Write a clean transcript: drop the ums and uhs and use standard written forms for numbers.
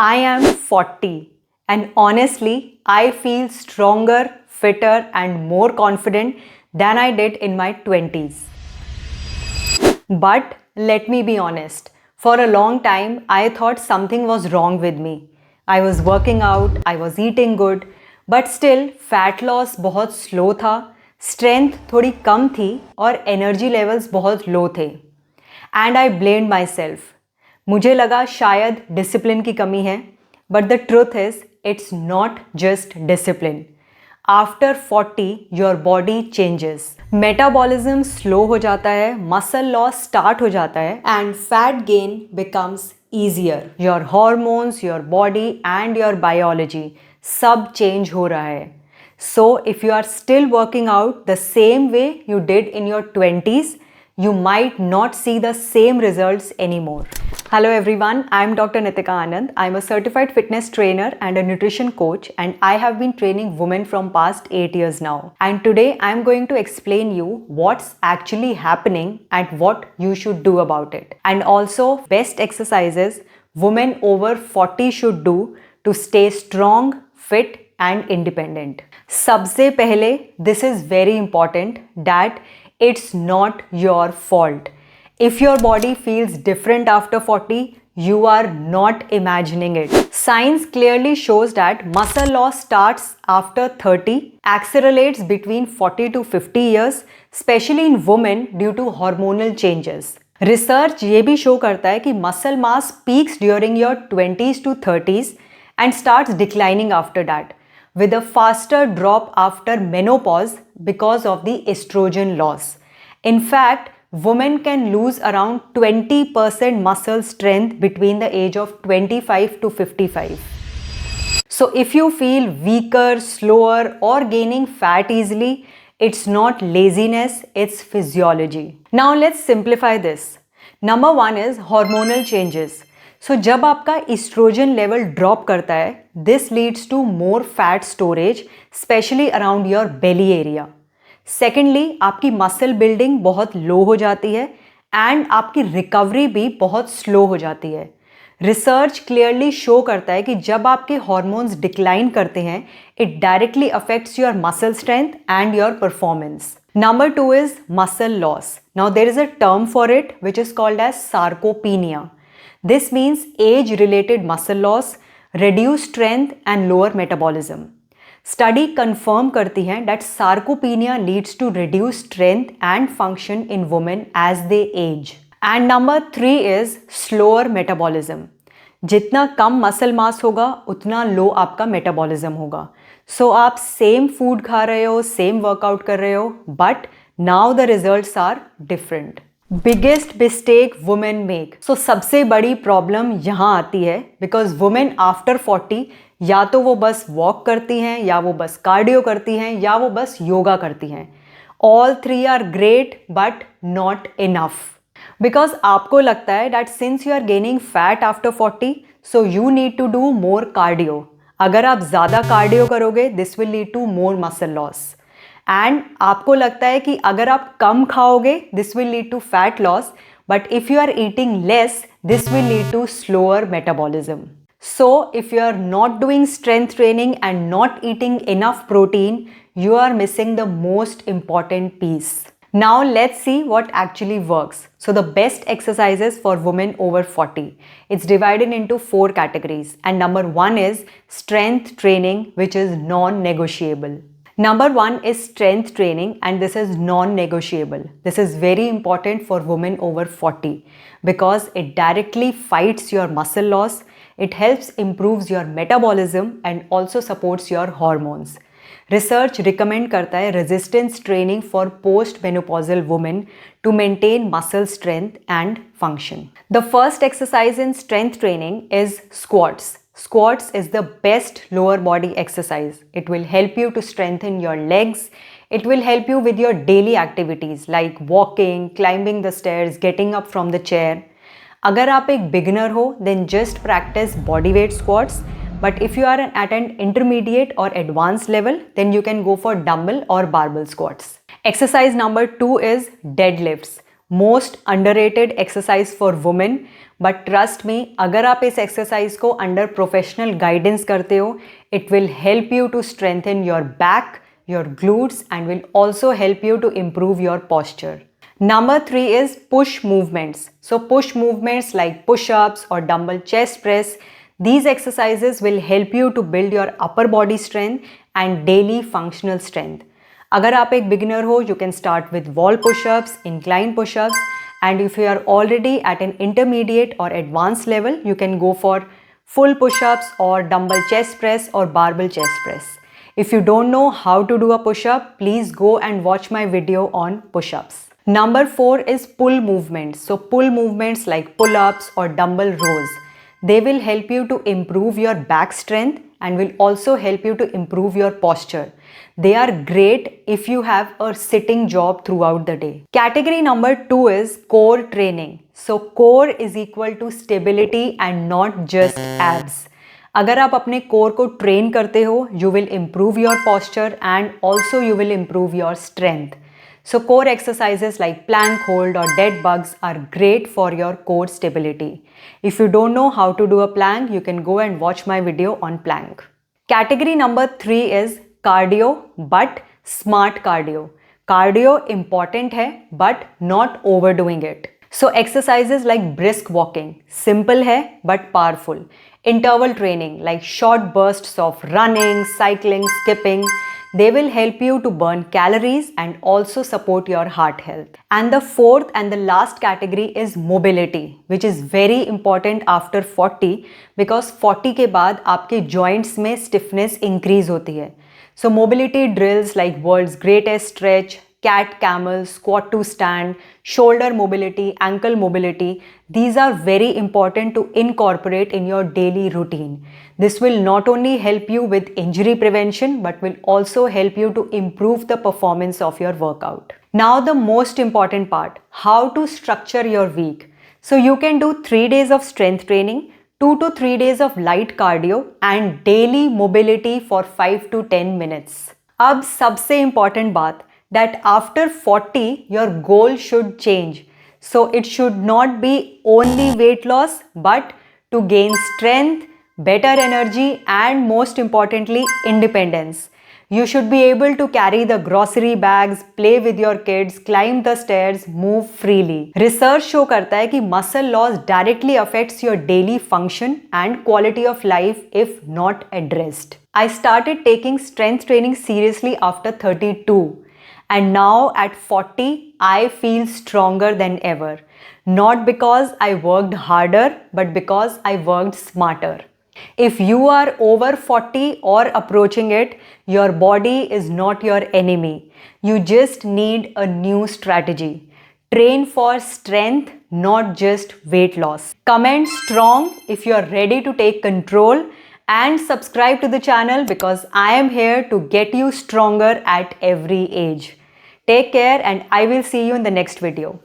I am 40 and honestly, I feel stronger, fitter, and more confident than I did in my 20s. But let me be honest, for a long time, I thought something was wrong with me. I was working out, I was eating good, but still fat loss बहुत slow था, strength थोड़ी कम थी और energy levels बहुत low थे. And I blamed myself. मुझे लगा शायद discipline की कमी है, but the truth is it's not just discipline. After 40 your body changes, metabolism slow हो जाता है, मसल लॉस स्टार्ट हो जाता है and fat gain becomes easier. Your hormones, your body and your biology सब चेंज हो रहा है. So if you are still working out the same way you did in your 20s, you might not see the same results anymore. Hello everyone, I am Dr. Nitika Anand. I am a certified fitness trainer and a nutrition coach, and I have been training women from past 8 years now. And today I am going to explain you what's actually happening and what you should do about it. And also best exercises women over 40 should do to stay strong, fit and independent. सबसे पहले this is very important that it's not your fault. If your body feels different after 40, you are not imagining it. Science clearly shows that muscle loss starts after 30, accelerates between 40 to 50 years, especially in women due to hormonal changes. Research ये भी show करता है कि muscle mass peaks during your 20s to 30s and starts declining after that, with a faster drop after menopause because of the estrogen loss. In fact, women can lose around 20% muscle strength between the age of 25 to 55. So if you feel weaker, slower or gaining fat easily, it's not laziness, it's physiology. Now let's simplify this. Number 1 is hormonal changes. So जब आपका estrogen level drop करता है, this leads to more fat storage, especially around your belly area. Secondly, आपकी muscle building बहुत low हो जाती है and आपकी recovery भी बहुत slow हो जाती है. Research clearly show करता है कि जब आपके hormones decline करते हैं, it directly affects your muscle strength and your performance. Number 2 is muscle loss. Now there is a term for it which is called as sarcopenia. This means age-related muscle loss, reduced strength and lower metabolism. Study confirm करती हैं that sarcopenia leads to reduced strength and function in women as they age. And number 3 is slower metabolism. जितना कम muscle mass होगा उतना लो आपका metabolism होगा. सो आप same food खा रहे हो, सेम वर्कआउट कर रहे हो, but now the results are different. Biggest mistake women make. So सबसे बड़ी प्रॉब्लम यहाँ आती है बिकॉज वुमेन आफ्टर 40 या तो वो बस वॉक करती हैं, या वो बस कार्डियो करती हैं, या वो बस योगा करती हैं. All 3 are great but not enough. Because आपको लगता है that since you are gaining fat after 40, so you need to do more cardio. अगर आप ज़्यादा कार्डियो करोगे this will lead to more muscle loss. And आपको लगता है कि अगर आप कम खाओगे this will lead to fat loss, but if you are eating less this will lead to slower metabolism. So if you are not doing strength training and not eating enough protein, you are missing the most important piece. Now let's see what actually works. So the best exercises for women over 40. It's divided into 4 categories, and number 1 is strength training, which is non-negotiable. Number 1 is strength training, and this is non-negotiable. This is very important for women over 40 because it directly fights your muscle loss, it helps improves your metabolism and also supports your hormones. Research recommend करता है resistance training for post-menopausal women to maintain muscle strength and function. The first exercise in strength training is squats. Squats is the best lower body exercise. It will help you to strengthen your legs. It will help you with your daily activities like walking, climbing the stairs, getting up from the chair. अगर आप एक beginner हो, then just practice body weight squats. But if you are at an intermediate or advanced level, then you can go for dumbbell or barbell squats. Exercise number 2 is deadlifts. Most underrated exercise for women, but trust me, अगर आप इस exercise को under professional guidance करते हो, it will help you to strengthen your back, your glutes, and will also help you to improve your posture. Number 3 is push movements. So push movements like push-ups or dumbbell chest press, these exercises will help you to build your upper body strength and daily functional strength. अगर आप एक beginner हो, you can start with wall push-ups, incline push-ups, and if you are already at an intermediate or advanced level, you can go for full push-ups or dumbbell chest press or barbell chest press. If you don't know how to do a push-up, please go and watch my video on push-ups. Number 4 is pull movements. So pull movements like pull-ups or dumbbell rows. They will help you to improve your back strength and will also help you to improve your posture. They are great if you have a sitting job throughout the day. Category number 2 is core training. So core is equal to stability and not just abs. अगर आप अपने core को train करते हो, you will improve your posture and also you will improve your strength. So core exercises like plank hold or dead bugs are great for your core stability. If you don't know how to do a plank, you can go and watch my video on plank. Category number 3 is cardio, but smart cardio. Cardio important है, but not overdoing it. So exercises like brisk walking, simple है but powerful. Interval training like short bursts of running, cycling, skipping, they will help you to burn calories and also support your heart health. And the fourth and the last category is mobility, which is very important after 40 because 40 के बाद आपके joints में stiffness increase होती है. So mobility drills like world's greatest stretch, cat camel, squat to stand, shoulder mobility, ankle mobility, these are very important to incorporate in your daily routine. This will not only help you with injury prevention but will also help you to improve the performance of your workout. Now the most important part, how to structure your week. So you can do 3 days of strength training, 2 to 3 days of light cardio and daily mobility for 5 to 10 minutes. अब सबसे important बात, that after 40 your goal should change. So it should not be only weight loss but to gain strength, better energy and most importantly independence. You should be able to carry the grocery bags, play with your kids, climb the stairs, move freely. Research show करता है कि muscle loss directly affects your daily function and quality of life if not addressed. I started taking strength training seriously after 32. And now at 40, I feel stronger than ever. Not because I worked harder, but because I worked smarter. If you are over 40 or approaching it, your body is not your enemy. You just need a new strategy. Train for strength, not just weight loss. Comment strong if you are ready to take control and subscribe to the channel because I am here to get you stronger at every age. Take care and I will see you in the next video.